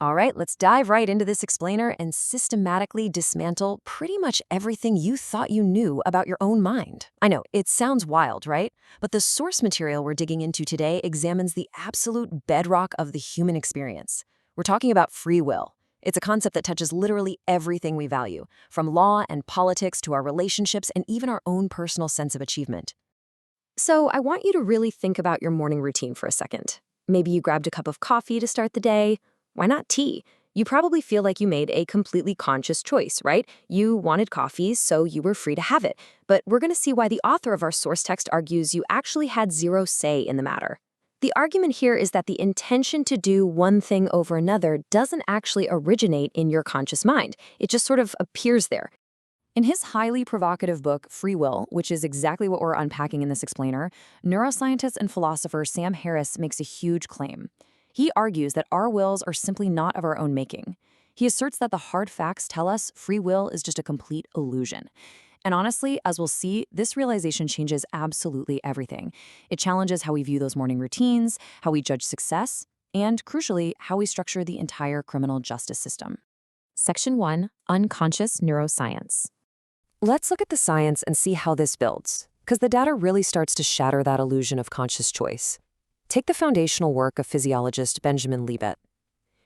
All right, let's dive right into this explainer and systematically dismantle pretty much everything you thought you knew about your own mind. I know, it sounds wild, right? But the source material we're digging into today examines the absolute bedrock of the human experience. We're talking about free will. It's a concept that touches literally everything we value, from law and politics to our relationships and even our own personal sense of achievement. So I want you to really think about your morning routine for a second. Maybe you grabbed a cup of coffee to start the day. Why not tea? You probably feel like you made a completely conscious choice, right? You wanted coffee, so you were free to have it. But we're going to see why the author of our source text argues you actually had zero say in the matter. The argument here is that the intention to do one thing over another doesn't actually originate in your conscious mind. It just sort of appears there. In his highly provocative book, Free Will, which is exactly what we're unpacking in this explainer, neuroscientist and philosopher Sam Harris makes a huge claim. He argues that our wills are simply not of our own making. He asserts that the hard facts tell us free will is just a complete illusion. And honestly, as we'll see, this realization changes absolutely everything. It challenges how we view those morning routines, how we judge success, and crucially, how we structure the entire criminal justice system. Section 1, Unconscious Neuroscience. Let's look at the science and see how this builds, because the data really starts to shatter that illusion of conscious choice. Take the foundational work of physiologist Benjamin Libet.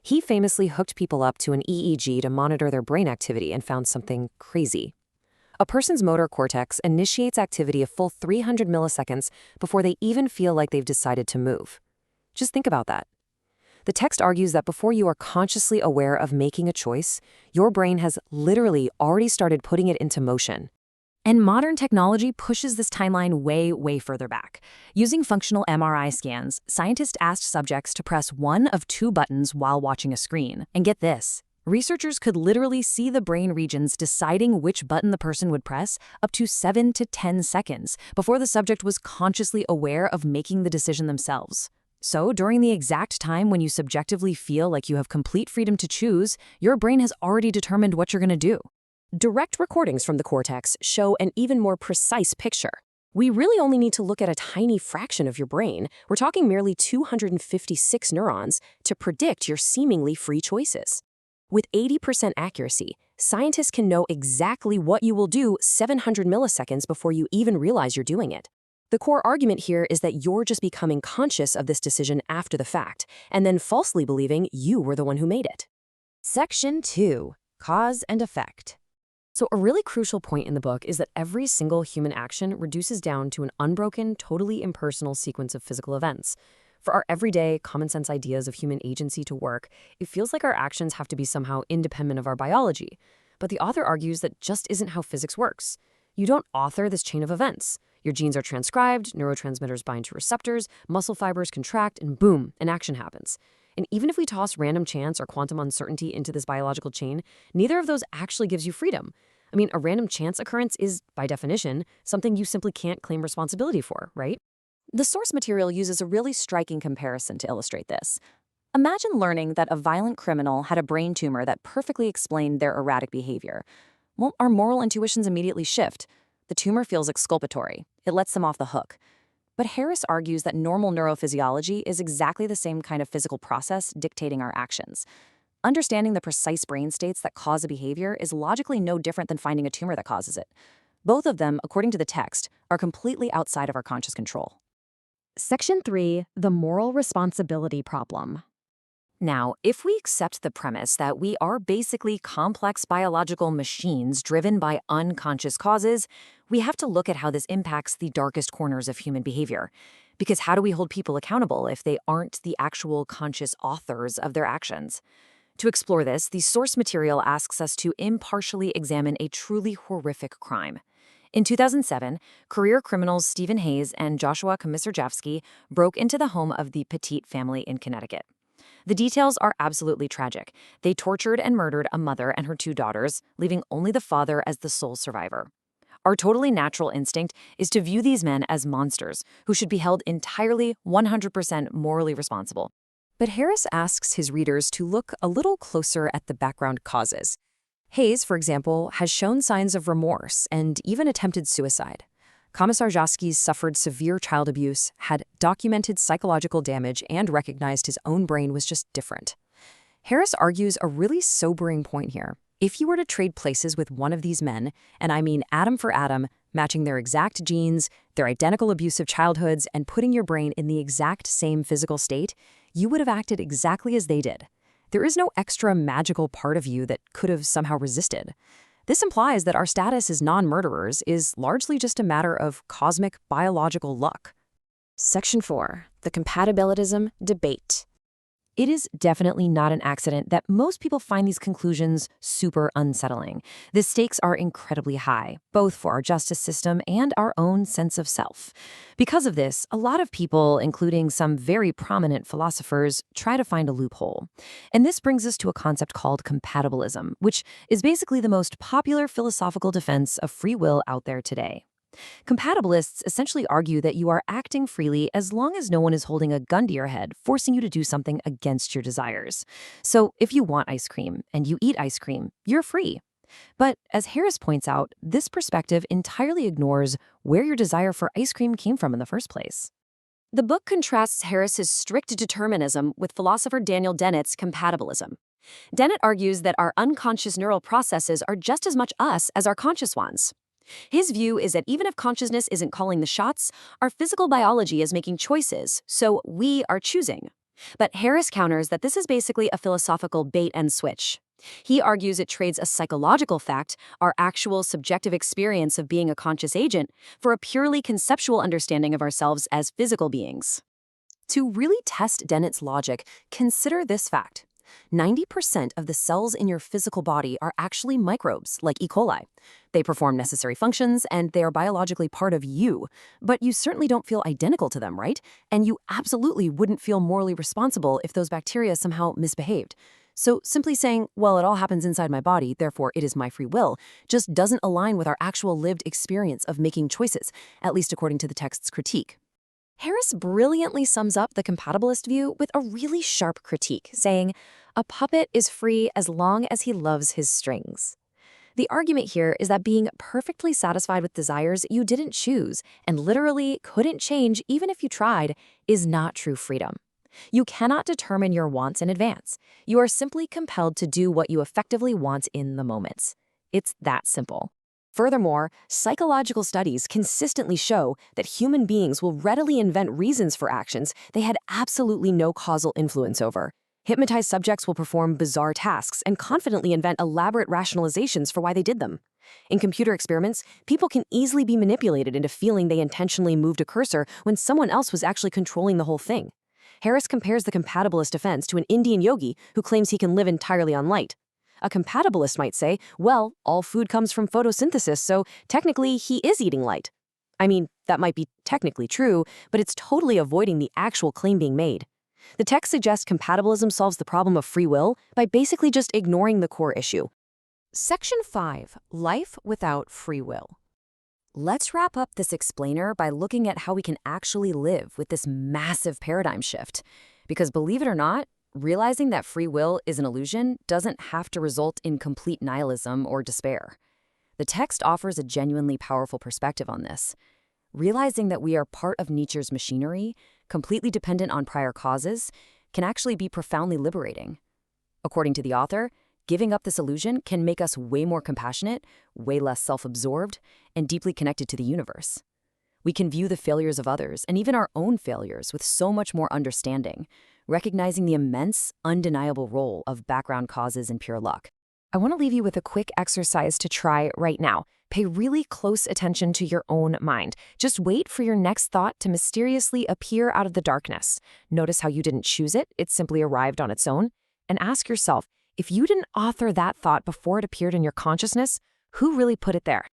He famously hooked people up to an EEG to monitor their brain activity and found something crazy. A person's motor cortex initiates activity a full 300 milliseconds before they even feel like they've decided to move. Just think about that. The text argues that before you are consciously aware of making a choice, your brain has literally already started putting it into motion. And modern technology pushes this timeline way further back. Using functional MRI scans, scientists asked subjects to press one of two buttons while watching a screen. And get this, researchers could literally see the brain regions deciding which button the person would press up to 7 to 10 seconds before the subject was consciously aware of making the decision themselves. So, during the exact time when you subjectively feel like you have complete freedom to choose, your brain has already determined what you're going to do. Direct recordings from the cortex show an even more precise picture. We really only need to look at a tiny fraction of your brain, we're talking merely 256 neurons, to predict your seemingly free choices. With 80% accuracy, scientists can know exactly what you will do 700 milliseconds before you even realize you're doing it. The core argument here is that you're just becoming conscious of this decision after the fact, and then falsely believing you were the one who made it. Section 2, Cause and Effect. So a really crucial point in the book is that every single human action reduces down to an unbroken, totally impersonal sequence of physical events. For our everyday, common-sense ideas of human agency to work, it feels like our actions have to be somehow independent of our biology. But the author argues that just isn't how physics works. You don't author this chain of events. Your genes are transcribed, neurotransmitters bind to receptors, muscle fibers contract, and boom, an action happens. And even if we toss random chance or quantum uncertainty into this biological chain, neither of those actually gives you freedom. I mean, a random chance occurrence is, by definition, something you simply can't claim responsibility for, right? The source material uses a really striking comparison to illustrate this. Imagine learning that a violent criminal had a brain tumor that perfectly explained their erratic behavior. Well, our moral intuitions immediately shift. The tumor feels exculpatory. It lets them off the hook. But Harris argues that normal neurophysiology is exactly the same kind of physical process dictating our actions. Understanding the precise brain states that cause a behavior is logically no different than finding a tumor that causes it. Both of them, according to the text, are completely outside of our conscious control. Section 3, The Moral Responsibility Problem. Now, if we accept the premise that we are basically complex biological machines driven by unconscious causes, we have to look at how this impacts the darkest corners of human behavior. Because how do we hold people accountable if they aren't the actual conscious authors of their actions? To explore this, the source material asks us to impartially examine a truly horrific crime. In 2007, career criminals Stephen Hayes and Joshua Komisarjevsky broke into the home of the Petit family in Connecticut. The details are absolutely tragic. They tortured and murdered a mother and her two daughters, leaving only the father as the sole survivor. Our totally natural instinct is to view these men as monsters who should be held entirely 100% morally responsible. But Harris asks his readers to look a little closer at the background causes. Hayes, for example, has shown signs of remorse and even attempted suicide. Komisarjevsky suffered severe child abuse, had documented psychological damage, and recognized his own brain was just different. Harris argues a really sobering point here. If you were to trade places with one of these men, and I mean atom for atom, matching their exact genes, their identical abusive childhoods, and putting your brain in the exact same physical state, you would have acted exactly as they did. There is no extra magical part of you that could have somehow resisted. This implies that our status as non-murderers is largely just a matter of cosmic biological luck. Section 4. The compatibilism debate. It is definitely not an accident that most people find these conclusions super unsettling. The stakes are incredibly high, both for our justice system and our own sense of self. Because of this, a lot of people, including some very prominent philosophers, try to find a loophole. And this brings us to a concept called compatibilism, which is basically the most popular philosophical defense of free will out there today. Compatibilists essentially argue that you are acting freely as long as no one is holding a gun to your head, forcing you to do something against your desires. So if you want ice cream and you eat ice cream, you're free. But as Harris points out, this perspective entirely ignores where your desire for ice cream came from in the first place. The book contrasts Harris's strict determinism with philosopher Daniel Dennett's compatibilism. Dennett argues that our unconscious neural processes are just as much us as our conscious ones. His view is that even if consciousness isn't calling the shots, our physical biology is making choices, so we are choosing. But Harris counters that this is basically a philosophical bait and switch. He argues it trades a psychological fact, our actual subjective experience of being a conscious agent, for a purely conceptual understanding of ourselves as physical beings. To really test Dennett's logic, consider this fact. 90% of the cells in your physical body are actually microbes, like E. coli. They perform necessary functions, and they are biologically part of you. But you certainly don't feel identical to them, right? And you absolutely wouldn't feel morally responsible if those bacteria somehow misbehaved. So simply saying, well, it all happens inside my body, therefore it is my free will, just doesn't align with our actual lived experience of making choices, at least according to the text's critique. Harris brilliantly sums up the compatibilist view with a really sharp critique, saying, a puppet is free as long as he loves his strings. The argument here is that being perfectly satisfied with desires you didn't choose and literally couldn't change even if you tried is not true freedom. You cannot determine your wants in advance. You are simply compelled to do what you effectively want in the moment. It's that simple. Furthermore, psychological studies consistently show that human beings will readily invent reasons for actions they had absolutely no causal influence over. Hypnotized subjects will perform bizarre tasks and confidently invent elaborate rationalizations for why they did them. In computer experiments, people can easily be manipulated into feeling they intentionally moved a cursor when someone else was actually controlling the whole thing. Harris compares the compatibilist defense to an Indian yogi who claims he can live entirely on light. A compatibilist might say, well, all food comes from photosynthesis, so technically he is eating light. I mean, that might be technically true, but it's totally avoiding the actual claim being made. The text suggests compatibilism solves the problem of free will by basically just ignoring the core issue. Section 5. Life without free will. Let's wrap up this explainer by looking at how we can actually live with this massive paradigm shift. Because believe it or not, realizing that free will is an illusion doesn't have to result in complete nihilism or despair. The text offers a genuinely powerful perspective on this. Realizing that we are part of nature's machinery, completely dependent on prior causes, can actually be profoundly liberating. According to the author, giving up this illusion can make us way more compassionate, way less self-absorbed, and deeply connected to the universe. We can view the failures of others and even our own failures with so much more understanding, recognizing the immense, undeniable role of background causes and pure luck. I want to leave you with a quick exercise to try right now. Pay really close attention to your own mind. Just wait for your next thought to mysteriously appear out of the darkness. Notice how you didn't choose it, it simply arrived on its own. And ask yourself, if you didn't author that thought before it appeared in your consciousness, who really put it there?